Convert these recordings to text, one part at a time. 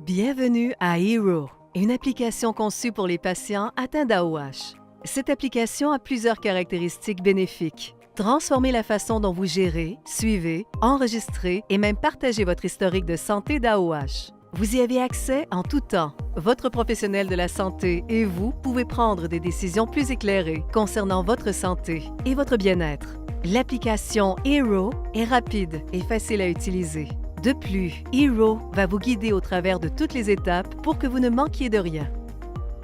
Bienvenue à Hero, une application conçue pour les patients atteints d'AOH. Cette application a plusieurs caractéristiques bénéfiques. Transformez la façon dont vous gérez, suivez, enregistrez et même partagez votre historique de santé d'AOH. Vous y avez accès en tout temps. Votre professionnel de la santé et vous pouvez prendre des décisions plus éclairées concernant votre santé et votre bien-être. L'application Hero est rapide et facile à utiliser. De plus, Hero va vous guider au travers de toutes les étapes pour que vous ne manquiez de rien.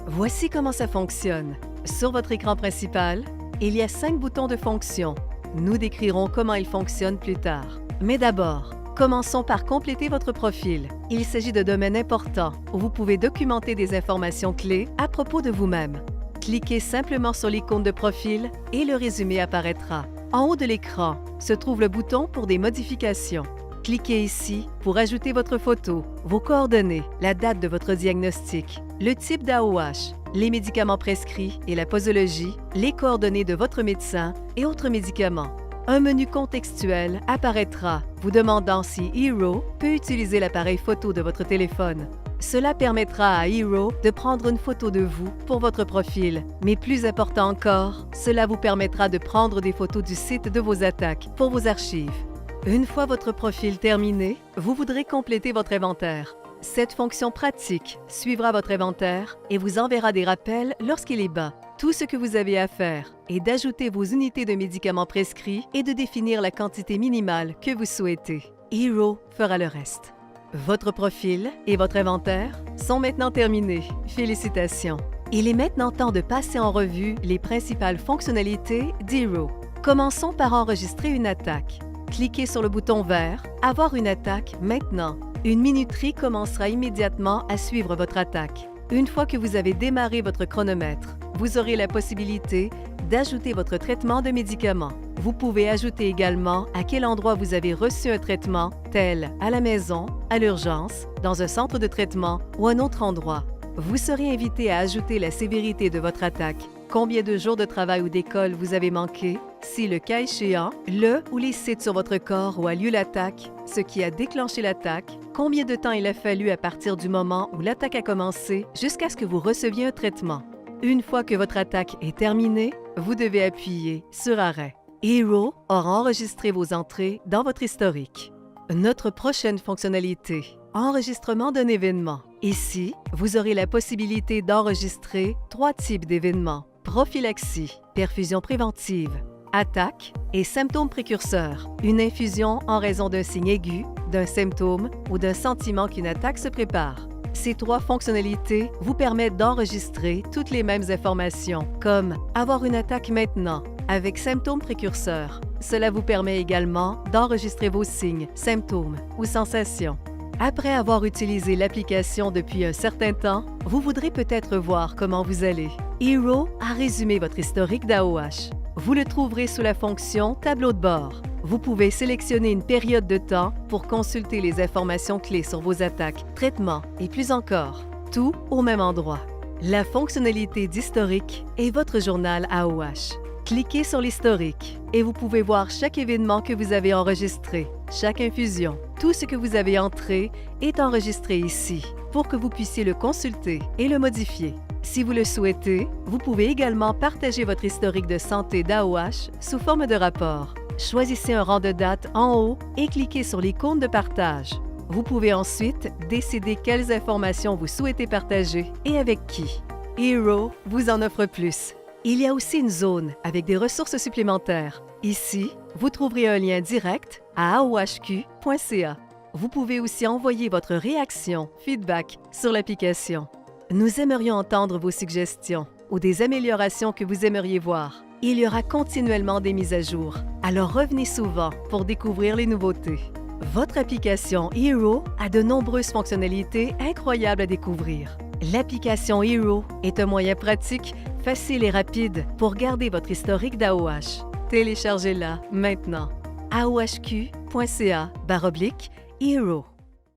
Voici comment ça fonctionne. Sur votre écran principal, il y a 5 boutons de fonction. Nous décrirons comment ils fonctionnent plus tard. Mais d'abord, commençons par compléter votre profil. Il s'agit de domaines importants où vous pouvez documenter des informations clés à propos de vous-même. Cliquez simplement sur l'icône de profil et le résumé apparaîtra. En haut de l'écran se trouve le bouton pour des modifications. Cliquez ici pour ajouter votre photo, vos coordonnées, la date de votre diagnostic, le type d'AOH, les médicaments prescrits et la posologie, les coordonnées de votre médecin et autres médicaments. Un menu contextuel apparaîtra vous demandant si Hero peut utiliser l'appareil photo de votre téléphone. Cela permettra à Hero de prendre une photo de vous pour votre profil. Mais plus important encore, cela vous permettra de prendre des photos du site de vos attaques pour vos archives. Une fois votre profil terminé, vous voudrez compléter votre inventaire. Cette fonction pratique suivra votre inventaire et vous enverra des rappels lorsqu'il est bas. Tout ce que vous avez à faire est d'ajouter vos unités de médicaments prescrits et de définir la quantité minimale que vous souhaitez. Hero fera le reste. Votre profil et votre inventaire sont maintenant terminés. Félicitations! Il est maintenant temps de passer en revue les principales fonctionnalités d'Hero. Commençons par enregistrer une attaque. Cliquez sur le bouton vert « Avoir une attaque maintenant ». Une minuterie commencera immédiatement à suivre votre attaque. Une fois que vous avez démarré votre chronomètre, vous aurez la possibilité d'ajouter votre traitement de médicaments. Vous pouvez ajouter également à quel endroit vous avez reçu un traitement, tel à la maison, à l'urgence, dans un centre de traitement ou un autre endroit. Vous serez invité à ajouter la sévérité de votre attaque, combien de jours de travail ou d'école vous avez manqué, si le cas échéant, le ou les sites sur votre corps où a lieu l'attaque, ce qui a déclenché l'attaque, combien de temps il a fallu à partir du moment où l'attaque a commencé jusqu'à ce que vous receviez un traitement. Une fois que votre attaque est terminée, vous devez appuyer sur Arrêt. Hero aura enregistré vos entrées dans votre historique. Notre prochaine fonctionnalité, enregistrement d'un événement. Ici, vous aurez la possibilité d'enregistrer 3 types d'événements: prophylaxie, perfusion préventive, attaque et symptômes précurseurs. Une infusion en raison d'un signe aigu, d'un symptôme ou d'un sentiment qu'une attaque se prépare. Ces 3 fonctionnalités vous permettent d'enregistrer toutes les mêmes informations, comme avoir une attaque maintenant, avec symptômes précurseurs. Cela vous permet également d'enregistrer vos signes, symptômes ou sensations. Après avoir utilisé l'application depuis un certain temps, vous voudrez peut-être voir comment vous allez. Hero a résumé votre historique d'AOH. Vous le trouverez sous la fonction Tableau de bord. Vous pouvez sélectionner une période de temps pour consulter les informations clés sur vos attaques, traitements et plus encore, tout au même endroit. La fonctionnalité d'historique est votre journal AOH. Cliquez sur l'historique et vous pouvez voir chaque événement que vous avez enregistré, chaque infusion. Tout ce que vous avez entré est enregistré ici pour que vous puissiez le consulter et le modifier. Si vous le souhaitez, vous pouvez également partager votre historique de santé d'AOH sous forme de rapport. Choisissez un rang de date en haut et cliquez sur l'icône de partage. Vous pouvez ensuite décider quelles informations vous souhaitez partager et avec qui. Hero vous en offre plus. Il y a aussi une zone avec des ressources supplémentaires. Ici, vous trouverez un lien direct à aohq.ca. Vous pouvez aussi envoyer votre réaction, feedback sur l'application. Nous aimerions entendre vos suggestions ou des améliorations que vous aimeriez voir. Il y aura continuellement des mises à jour, alors revenez souvent pour découvrir les nouveautés. Votre application Hero a de nombreuses fonctionnalités incroyables à découvrir. L'application Hero est un moyen pratique, facile et rapide pour garder votre historique d'AOH. Téléchargez-la maintenant. aohq.ca/Hero